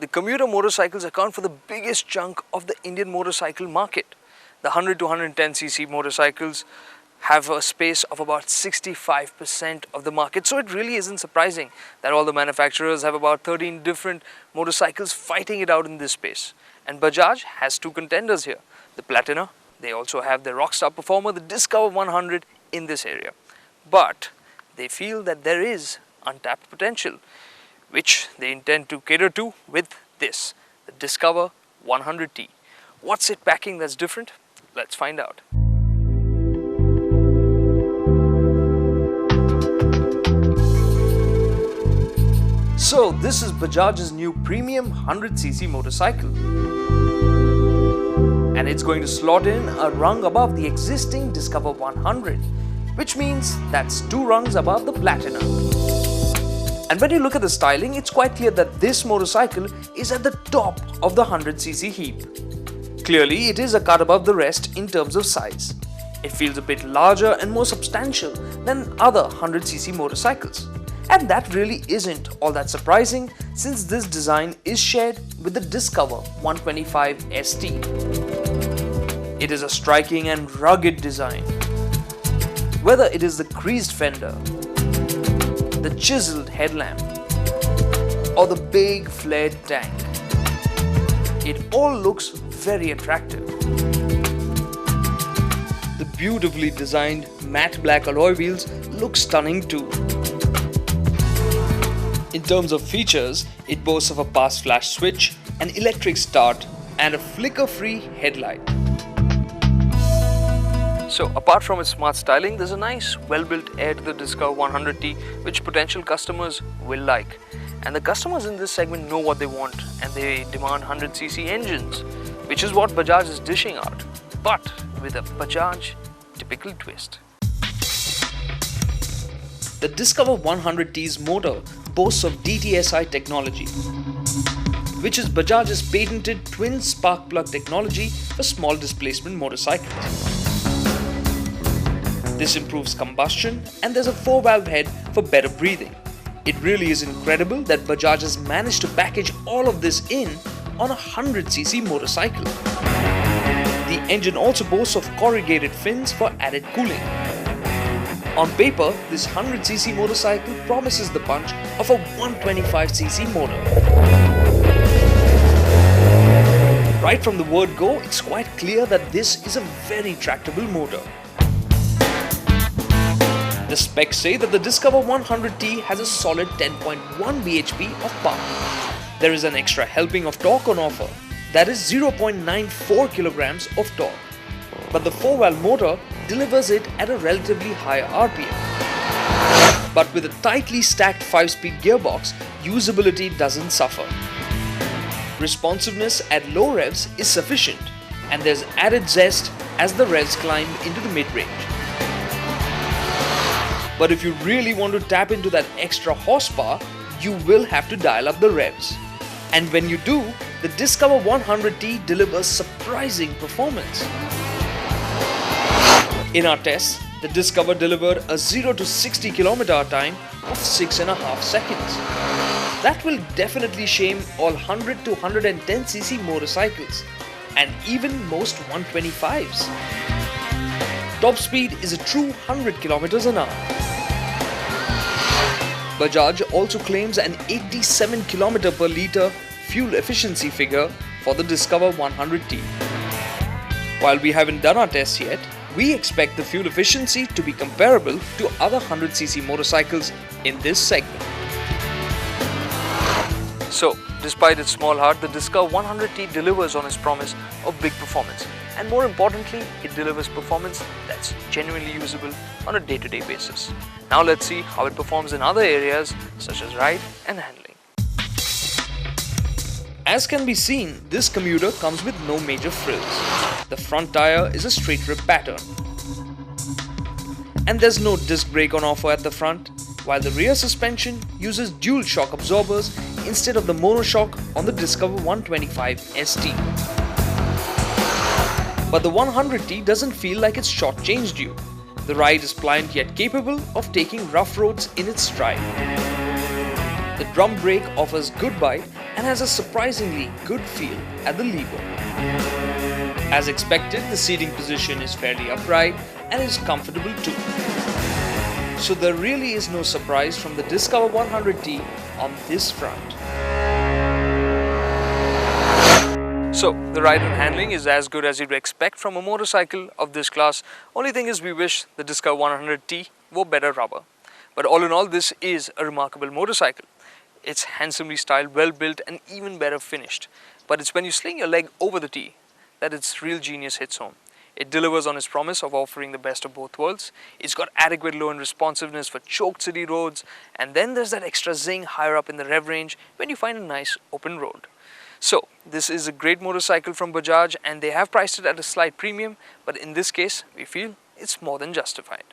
the commuter motorcycles account for the biggest chunk of the Indian motorcycle market. The 100 to 110cc motorcycles have a space of about 65% of the market. So it really isn't surprising that all the manufacturers have about 13 different motorcycles fighting it out in this space. And Bajaj has two contenders here, the Platina. They also have the rockstar performer, the Discover 100 in this area. But they feel that there is untapped potential, which they intend to cater to with this, the Discover 100T. What's it packing that's different? Let's find out. So this is Bajaj's new premium 100cc motorcycle, and it's going to slot in a rung above the existing Discover 100, which means that's 2 rungs above the Platina. And when you look at the styling, it's quite clear that this motorcycle is at the top of the 100cc heap. Clearly, it is a cut above the rest in terms of size. It feels a bit larger and more substantial than other 100cc motorcycles. And that really isn't all that surprising, since this design is shared with the Discover 125 ST. It is a striking and rugged design. Whether it is the creased fender, the chiseled headlamp, or the big flared tank, it all looks very attractive. The beautifully designed matte black alloy wheels look stunning too. In terms of features, it boasts of a fast flash switch, an electric start, and a flicker-free headlight. So apart from its smart styling, there's a nice well-built air to the Discover 100T which potential customers will like. And the customers in this segment know what they want, and they demand 100cc engines, which is what Bajaj is dishing out, but with a Bajaj typical twist. The Discover 100T's motor boasts of DTSI technology, which is Bajaj's patented twin spark plug technology for small displacement motorcycles. This improves combustion, and there's a 4-valve head for better breathing. It really is incredible that Bajaj has managed to package all of this in on a 100cc motorcycle. The engine also boasts of corrugated fins for added cooling. On paper, this 100cc motorcycle promises the punch of a 125cc motor. Right from the word go, it's quite clear that this is a very tractable motor. The specs say that the Discover 100T has a solid 10.1 bhp of power. There is an extra helping of torque on offer, that is 0.94 kilograms of torque. But the 4-valve motor delivers it at a relatively higher RPM. But with a tightly stacked 5-speed gearbox, usability doesn't suffer. Responsiveness at low revs is sufficient, and there's added zest as the revs climb into the mid-range. But if you really want to tap into that extra horsepower, you will have to dial up the revs. And when you do, the Discover 100T delivers surprising performance. In our tests, the Discover delivered a 0 to 60 km time of 6.5 seconds. That will definitely shame all 100 to 110cc motorcycles, and even most 125s. Top speed is a true 100 km an hour. Bajaj also claims an 87 km per litre fuel efficiency figure for the Discover 100T. While we haven't done our tests yet, we expect the fuel efficiency to be comparable to other 100cc motorcycles in this segment. So, despite its small heart, the Discover 100T delivers on its promise of big performance. And more importantly, it delivers performance that's genuinely usable on a day-to-day basis. Now let's see how it performs in other areas such as ride and handling. As can be seen, this commuter comes with no major frills. The front tire is a straight rip pattern, and there's no disc brake on offer at the front, while the rear suspension uses dual shock absorbers instead of the monoshock on the Discover 125 ST. But the 100T doesn't feel like it's shortchanged you. The ride is pliant yet capable of taking rough roads in its stride. The drum brake offers good bite, and has a surprisingly good feel at the lever. As expected, the seating position is fairly upright and is comfortable too. So there really is no surprise from the Discover 100T on this front. So the ride and handling is as good as you'd expect from a motorcycle of this class. Only thing is we wish the Discover 100T were better rubber. But all in all, this is a remarkable motorcycle. It's handsomely styled, well built and even better finished. But it's when you sling your leg over the T that its real genius hits home. It delivers on its promise of offering the best of both worlds. It's got adequate low-end responsiveness for choked city roads, and then there's that extra zing higher up in the rev range when you find a nice open road. So this is a great motorcycle from Bajaj, and they have priced it at a slight premium, but in this case we feel it's more than justified.